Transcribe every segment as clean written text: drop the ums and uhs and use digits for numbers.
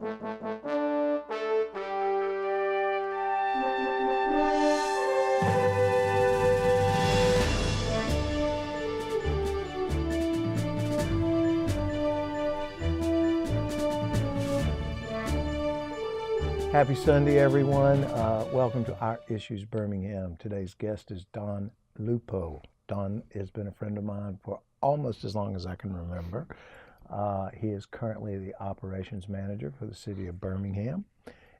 Happy Sunday, everyone. Welcome to Our Issues Birmingham. Today's guest is Don Lupo. Don has been a friend of mine for almost as long as I can remember. He is currently the operations manager for the city of Birmingham,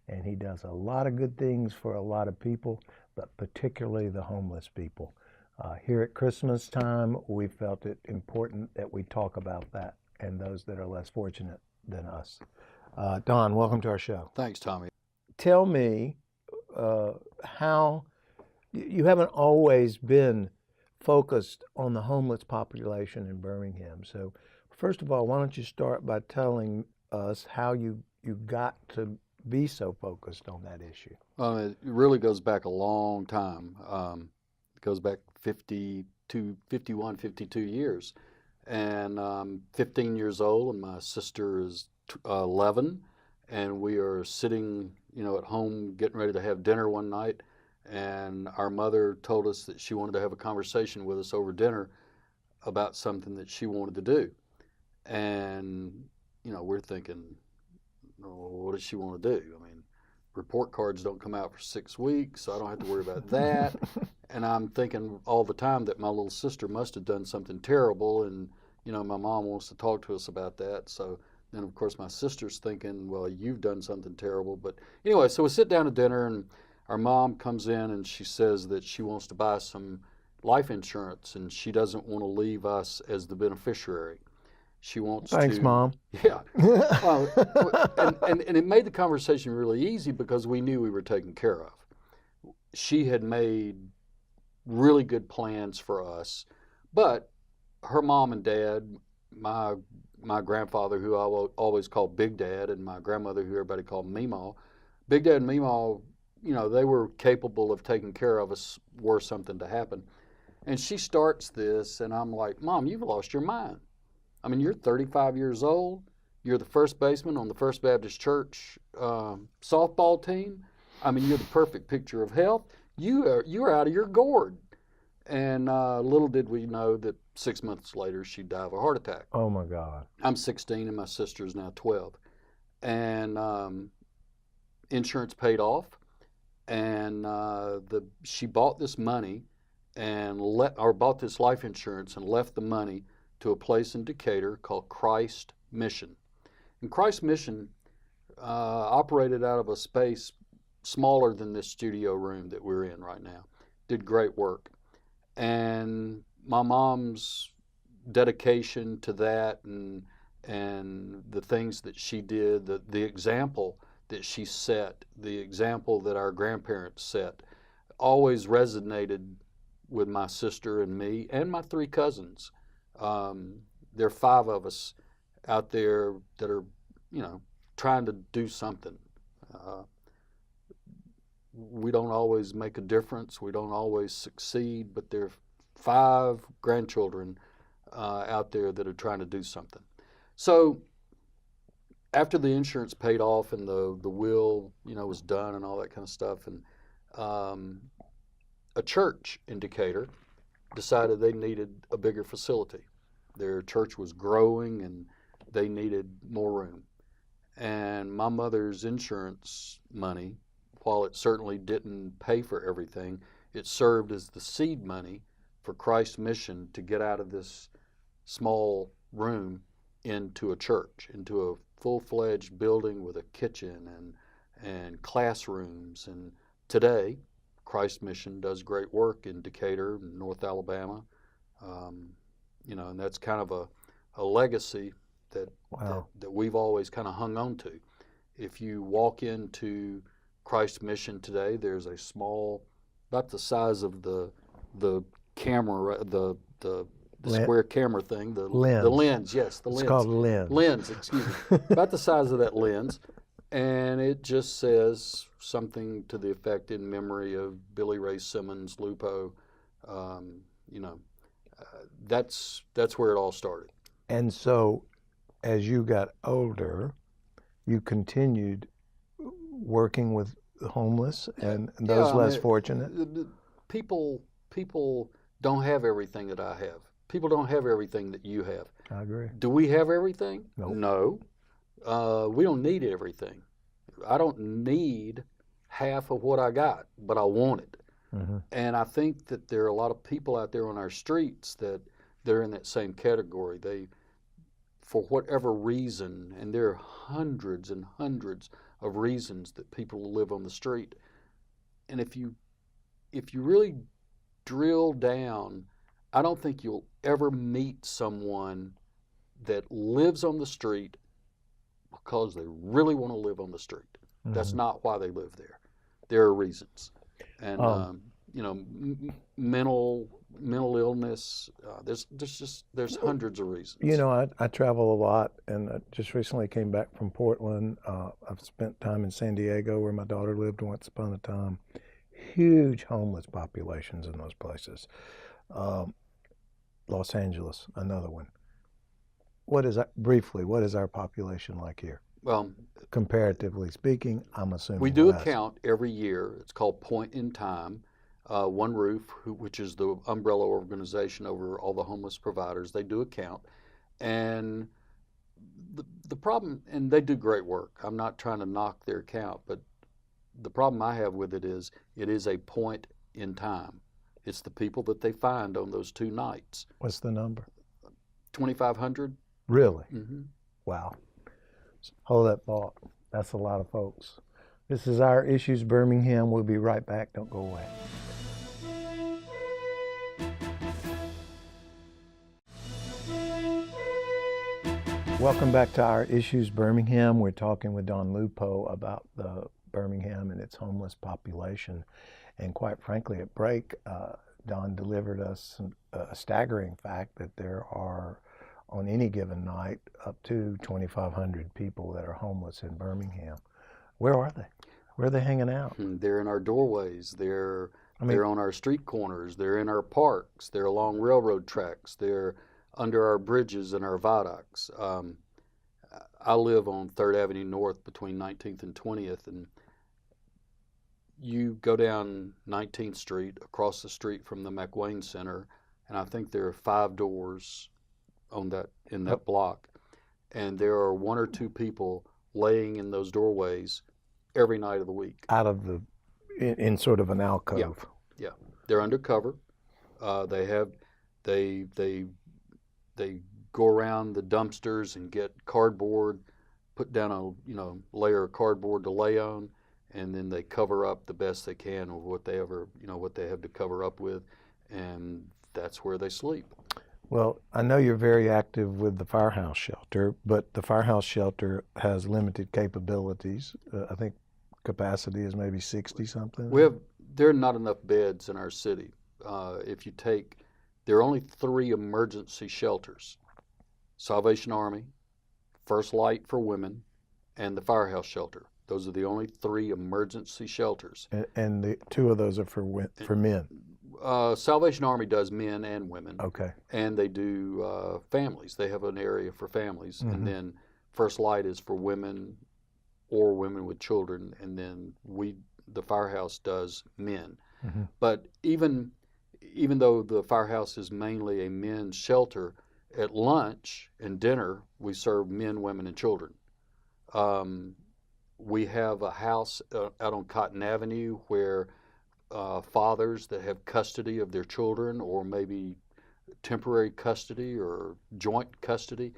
and he does a lot of good things for a lot of people, but particularly the homeless people. Here at Christmas time, we felt it important that we talk about that and those that are less fortunate than us. Don, welcome to our show. Thanks, Tommy. Tell me how you haven't always been focused on the homeless population in Birmingham. So first of all, why don't you start by telling us how you got to be so focused on that issue? It really goes back a long time. It goes back 51, 52 years. And I'm 15 years old, and my sister is 11. And we are sitting, at home getting ready to have dinner one night, and our mother told us that she wanted to have a conversation with us over dinner about something that she wanted to do. And, we're thinking, what does she want to do? I mean, report cards don't come out for 6 weeks, so I don't have to worry about that. And I'm thinking all the time that my little sister must have done something terrible, and, my mom wants to talk to us about that. So then, of course, my sister's thinking, well, you've done something terrible. But anyway, so we sit down to dinner, and our mom comes in, and she says that she wants to buy some life insurance, and she doesn't want to leave us as the beneficiary. She wants Thanks, to... Mom. Yeah. And it made the conversation really easy because we knew we were taken care of. She had made really good plans for us, but her mom and dad, my grandfather, who I always called Big Dad, and my grandmother, who everybody called Meemaw, Big Dad and Meemaw, they were capable of taking care of us were something to happen. And she starts this, and I'm like, Mom, you've lost your mind. I mean, you're 35 years old. You're the first baseman on the First Baptist Church softball team. I mean, you're the perfect picture of health. You're out of your gourd. And little did we know that 6 months later, she'd die of a heart attack. Oh, my God. I'm 16, and my sister's now 12. And insurance paid off, and she bought this money bought this life insurance and left the money to a place in Decatur called Christ Mission. And Christ Mission operated out of a space smaller than this studio room that we're in right now. Did great work. And my mom's dedication to that and the things that she did, the example that she set, the example that our grandparents set, always resonated with my sister and me and my 3 cousins. There are 5 of us out there that are, trying to do something. We don't always make a difference. We don't always succeed, but there are 5 grandchildren out there that are trying to do something. So after the insurance paid off and the will, was done and all that kind of stuff, and a church in Decatur decided they needed a bigger facility. Their church was growing and they needed more room. And my mother's insurance money, while it certainly didn't pay for everything, it served as the seed money for Christ's Mission to get out of this small room into a church, into a full-fledged building with a kitchen and classrooms. And today, Christ's Mission does great work in Decatur, North Alabama. And that's kind of a legacy that we've always kind of hung on to. If you walk into Christ's Mission today, there's a small, about the size of the camera, the square camera thing, the lens, yes, the lens. It's called a lens. Lens, excuse me. About the size of that lens, and it just says something to the effect in memory of Billy Ray Simmons, Lupo. That's where it all started. And so, as you got older, you continued working with the homeless and those less fortunate. People don't have everything that I have. People don't have everything that you have. I agree. Do we have everything? Nope. No. We don't need everything. I don't need half of what I got, but I want it. Mm-hmm. And I think that there are a lot of people out there on our streets that they're in that same category. They, for whatever reason, and there are hundreds and hundreds of reasons that people live on the street. And if you really drill down, I don't think you'll ever meet someone that lives on the street because they really want to live on the street. Mm-hmm. That's not why they live there. There are reasons, and mental illness. There's hundreds of reasons. You know, I travel a lot, and I just recently came back from Portland. I've spent time in San Diego, where my daughter lived once upon a time. Huge homeless populations in those places. Los Angeles, another one. What is our population like here? Well, comparatively speaking, I'm assuming we do a count every year. It's called Point in Time. One Roof, which is the umbrella organization over all the homeless providers, they do a count. And the problem, and they do great work. I'm not trying to knock their count, but the problem I have with it is a point in time. It's the people that they find on those 2 nights. What's the number? 2,500. Really? Mm-hmm. Wow. Hold that thought. That's a lot of folks. This is Our Issues Birmingham. We'll be right back. Don't go away. Welcome back to Our Issues Birmingham. We're talking with Don Lupo about the Birmingham and its homeless population. And quite frankly, at break, Don delivered us a staggering fact that there are, on any given night, up to 2,500 people that are homeless in Birmingham. Where are they? Where are they hanging out? They're in our doorways. They're on our street corners. They're in our parks. They're along railroad tracks. They're under our bridges and our viaducts. I live on 3rd Avenue North between 19th and 20th, and you go down 19th Street, across the street from the McWayne Center, and I think there are 5 doors in that block, and there are 1 or 2 people laying in those doorways every night of the week. Out of in sort of an alcove. Yeah. They're undercover. They go around the dumpsters and get cardboard, put down a layer of cardboard to lay on, and then they cover up the best they can with what they have to cover up with, and that's where they sleep. Well, I know you're very active with the Firehouse Shelter, but the Firehouse Shelter has limited capabilities. I think capacity is maybe 60 something. There are not enough beds in our city. There are only 3 emergency shelters: Salvation Army, First Light for women, and the Firehouse Shelter. Those are the only 3 emergency shelters. And the 2 of those are for men. Salvation Army does men and women. Okay. And they do families. They have an area for families. Mm-hmm. And then First Light is for women or women with children. And then the Firehouse does men. Mm-hmm. But even though the Firehouse is mainly a men's shelter, at lunch and dinner we serve men, women, and children. We have a house out on Cotton Avenue where fathers that have custody of their children, or maybe temporary custody or joint custody,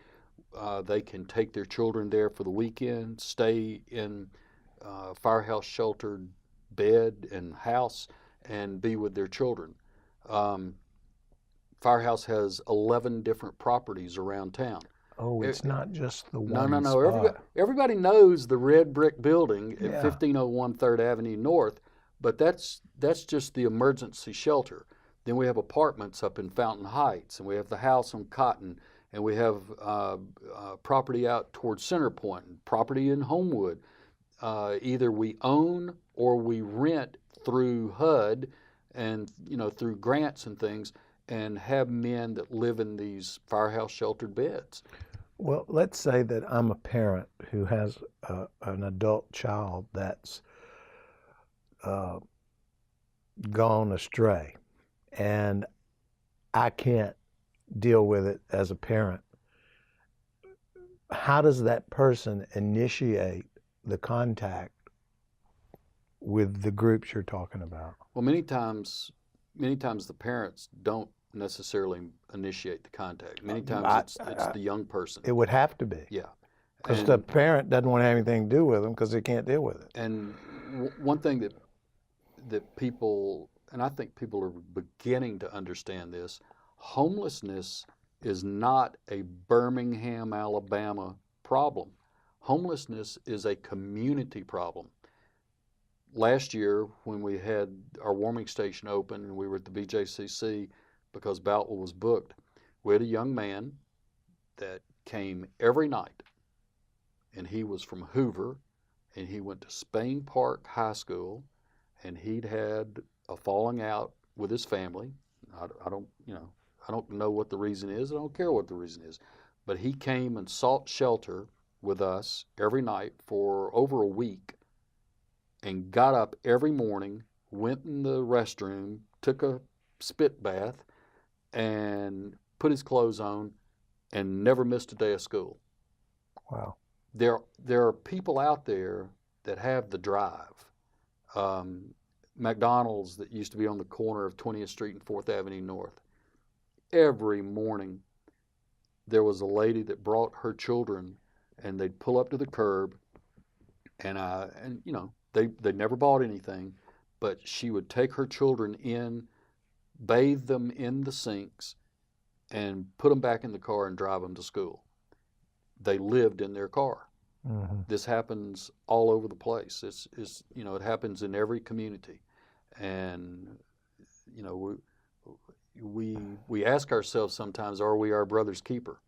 they can take their children there for the weekend, stay in Firehouse sheltered bed and house, and be with their children. Firehouse has 11 different properties around town. Oh, it's not just the one No. spot. Everybody knows the red brick building at 1501 3rd Avenue North, but that's just the emergency shelter. Then we have apartments up in Fountain Heights, and we have the house on Cotton, and we have property out towards Center Point, and property in Homewood. Either we own or we rent through HUD and through grants and things, and have men that live in these Firehouse sheltered beds. Well, let's say that I'm a parent who has an adult child that's uh, gone astray, and I can't deal with it as a parent. How does that person initiate the contact with the groups you're talking about? Well, many times the parents don't necessarily initiate the contact. Many times it's the young person. It would have to be, Yeah. because the And parent doesn't want to have anything to do with them because they can't deal with it. and one thing that people, and I think people are beginning to understand this, homelessness is not a Birmingham, Alabama problem. Homelessness is a community problem. Last year, when we had our warming station open and we were at the BJCC because Boutwell was booked, we had a young man that came every night, and he was from Hoover, and he went to Spain Park High School, and he'd had a falling out with his family. I don't know what the reason is. I don't care what the reason is, but he came and sought shelter with us every night for over a week, and got up every morning, went in the restroom, took a spit bath, and put his clothes on, and never missed a day of school. Wow. There are people out there that have the drive. McDonald's that used to be on the corner of 20th Street and 4th Avenue North. Every morning, there was a lady that brought her children, and they'd pull up to the curb, and they never bought anything, but she would take her children in, bathe them in the sinks, and put them back in the car and drive them to school. They lived in their car. Mm-hmm. This happens all over the place. It happens in every community, and we ask ourselves sometimes, are we our brother's keeper?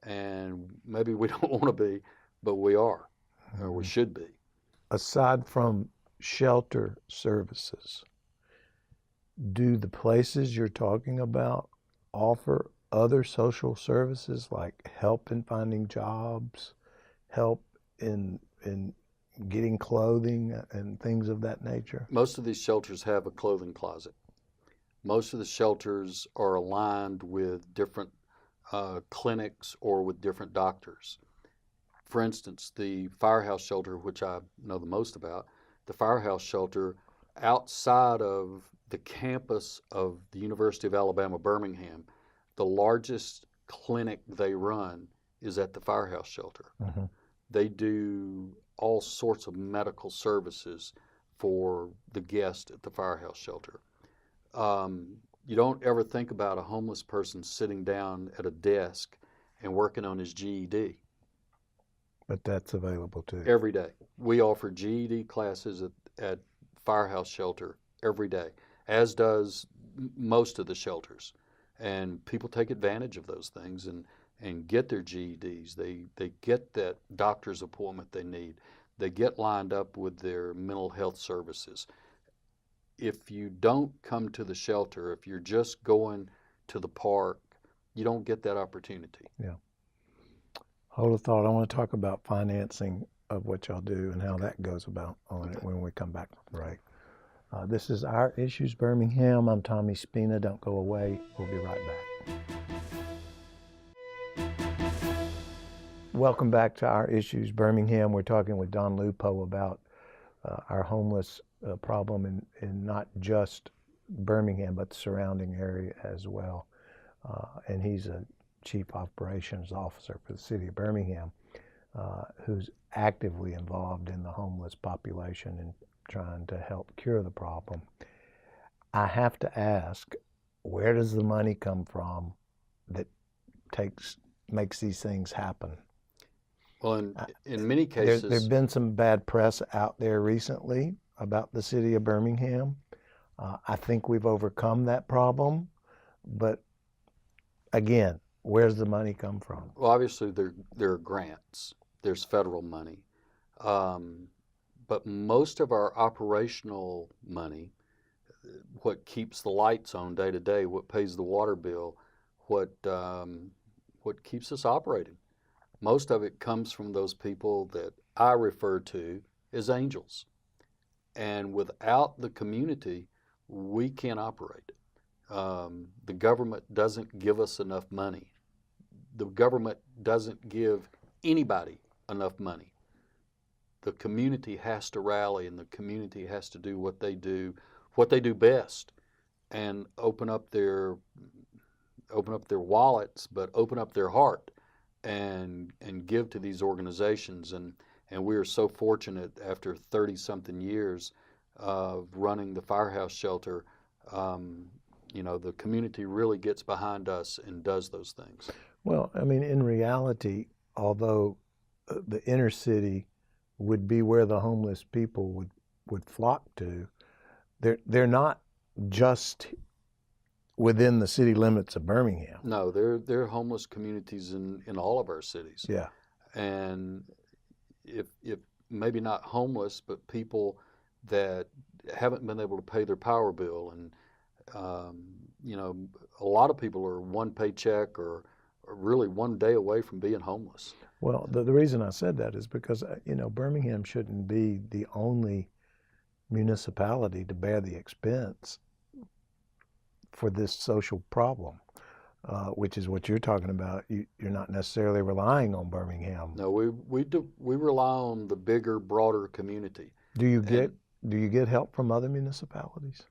And maybe we don't want to be, but we are, or we should be. Aside from shelter services, do the places you're talking about offer other social services like help in finding jobs, help in getting clothing and things of that nature? Most of these shelters have a clothing closet. Most of the shelters are aligned with different clinics or with different doctors. For instance, the Firehouse shelter, which I know the most about, the Firehouse shelter outside of the campus of the University of Alabama, Birmingham, the largest clinic they run is at the Firehouse shelter. Mm-hmm. They do all sorts of medical services for the guests at the Firehouse shelter. You don't ever think about a homeless person sitting down at a desk and working on his GED. But that's available too. Every day. We offer GED classes at Firehouse Shelter every day, as does most of the shelters. And people take advantage of those things and get their GEDs. They get that doctor's appointment they need. They get lined up with their mental health services. If you don't come to the shelter, if you're just going to the park, you don't get that opportunity. Yeah. Hold a thought. I want to talk about financing of what y'all do and how that goes about on it when we come back from break. This is Our Issues Birmingham. I'm Tommy Spina. Don't go away. We'll be right back. Welcome back to Our Issues Birmingham. We're talking with Don Lupo about our homeless problem in not just Birmingham, but the surrounding area as well. And he's a Chief Operations Officer for the city of Birmingham, who's actively involved in the homeless population and trying to help cure the problem. I have to ask, where does the money come from that makes these things happen? Well, in many cases, there's been some bad press out there recently about the city of Birmingham. I think we've overcome that problem, but again, where's the money come from? well, obviously there are grants. There's federal money. But most of our operational money, what keeps the lights on day to day, what pays the water bill, what keeps us operating, most of it comes from those people that I refer to as angels. And without the community, we can't operate. The government doesn't give us enough money. The government doesn't give anybody enough money. The community has to rally, and the community has to do what they do best, and open up their wallets, but open up their heart and give to these organizations. And we are so fortunate, after 30-something years of running the Firehouse Shelter, the community really gets behind us and does those things. Well, I mean, in reality, although the inner city would be where the homeless people would flock to, they're not just within the city limits of Birmingham. No, there are homeless communities in all of our cities. Yeah. And if maybe not homeless, but people that haven't been able to pay their power bill, and a lot of people are one paycheck or really one day away from being homeless. Well, the reason I said that is because Birmingham shouldn't be the only municipality to bear the expense for this social problem, which is what you're talking about. You're not necessarily relying on Birmingham. No, we rely on the bigger, broader community. Do you get help from other municipalities?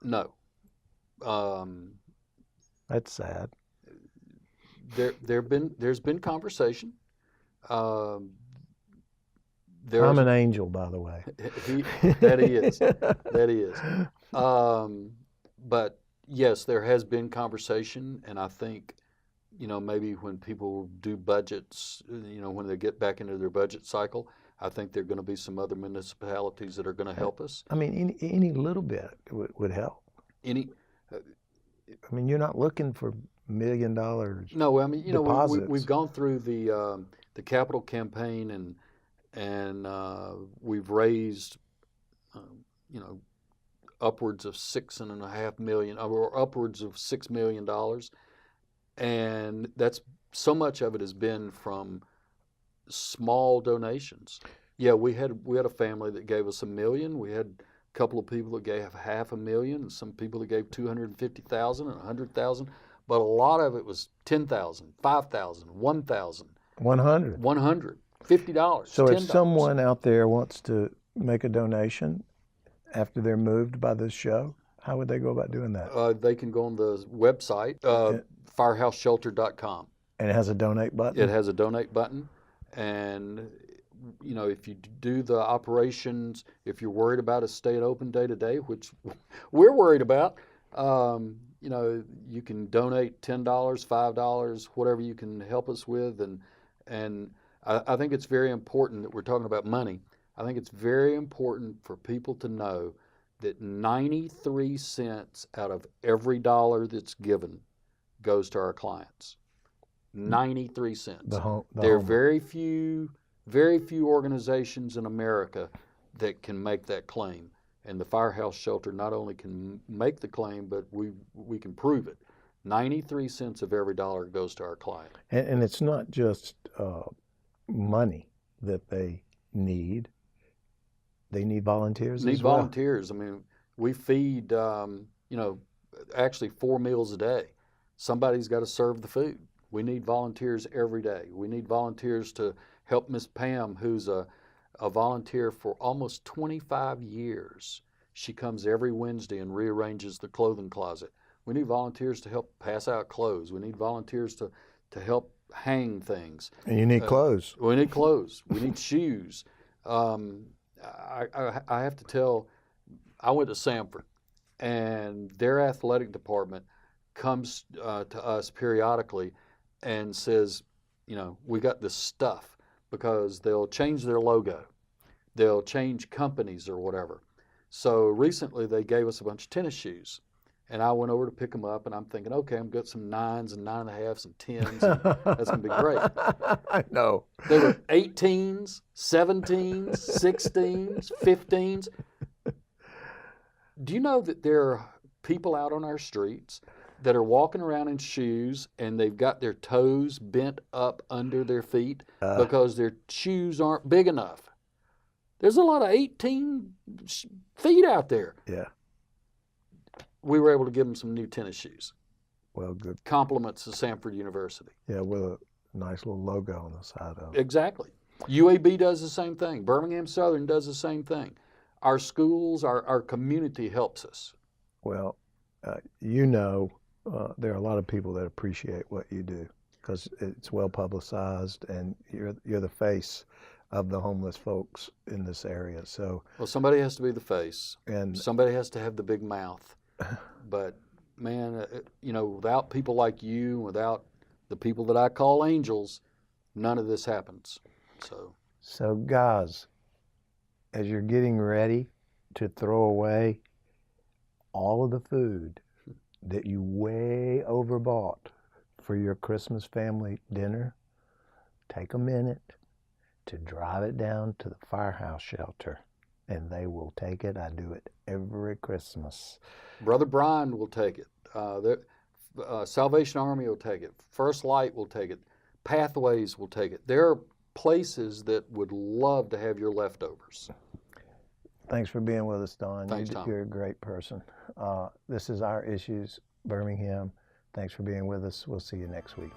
No. That's sad. There's been conversation. I'm an angel, by the way. That he is. But yes, there has been conversation, and I think, maybe when people do budgets, when they get back into their budget cycle, I think there are going to be some other municipalities that are going to help us. I mean, any little bit would help. I mean, you're not looking for $1 million. No, I mean, deposits. we've gone through the capital campaign, and we've raised, upwards of $6.5 million, or upwards of $6 million, and that's so much of it has been from small donations. Yeah, we had a family that gave us $1 million. We had a couple of people that gave $500,000, and some people that gave $250,000 and $100,000. But a lot of it was $10,000, $5,000, $1,000, $100, $50. So $10. if someone out there wants to make a donation after they're moved by this show, how would they go about doing that? They can go on the website, firehouseshelter.com. And it has a donate button? It has a donate button. And, if you do the operations, if you're worried about us staying open day to day, which we're worried about, you can donate $10, $5, whatever you can help us with. And I think it's very important that we're talking about money. I think it's very important for people to know that 93 cents out of every dollar that's given goes to our clients. 93 cents. There are very few organizations in America that can make that claim. And the Firehouse Shelter not only can make the claim, but we can prove it. 93 cents of every dollar goes to our client. And it's not just money that they need. They need volunteers as well. Volunteers. I mean, we feed, actually 4 meals a day. Somebody's got to serve the food. We need volunteers every day. We need volunteers to help Miss Pam, who's a volunteer for almost 25 years. She comes every Wednesday and rearranges the clothing closet. We need volunteers to help pass out clothes. We need volunteers to help hang things. And you need clothes. We need clothes. We need shoes. I have to tell, I went to Sanford, and their athletic department comes to us periodically and says, we got this stuff, because they'll change their logo. They'll change companies or whatever. So recently they gave us a bunch of tennis shoes. And I went over to pick them up, and I'm thinking, okay, I'm got some 9s and 9.5s and 10s. And that's going to be great. I know. They were 18s, 17s, 16s, 15s. Do you know that there are people out on our streets that are walking around in shoes and they've got their toes bent up under their feet because their shoes aren't big enough. There's a lot of 18 feet out there. Yeah. We were able to give them some new tennis shoes. Well, good. Compliments to Samford University. Yeah, with a nice little logo on the side of it. Exactly. UAB does the same thing. Birmingham Southern does the same thing. Our schools, our community helps us. Well, there are a lot of people that appreciate what you do because it's well publicized, and you're the face of the homeless folks in this area. So, well, somebody has to be the face, and somebody has to have the big mouth. But man, without people like you, without the people that I call angels, none of this happens. So guys, as you're getting ready to throw away all of the food that you way overbought for your Christmas family dinner, take a minute to drive it down to the Firehouse shelter, and they will take it. I do it every Christmas. Brother Brian will take it. Salvation Army will take it. First Light will take it. Pathways will take it. There are places that would love to have your leftovers. Thanks for being with us, Don. Thanks, Tom. You're a great person. This is Our Issues Birmingham. Thanks for being with us. We'll see you next week.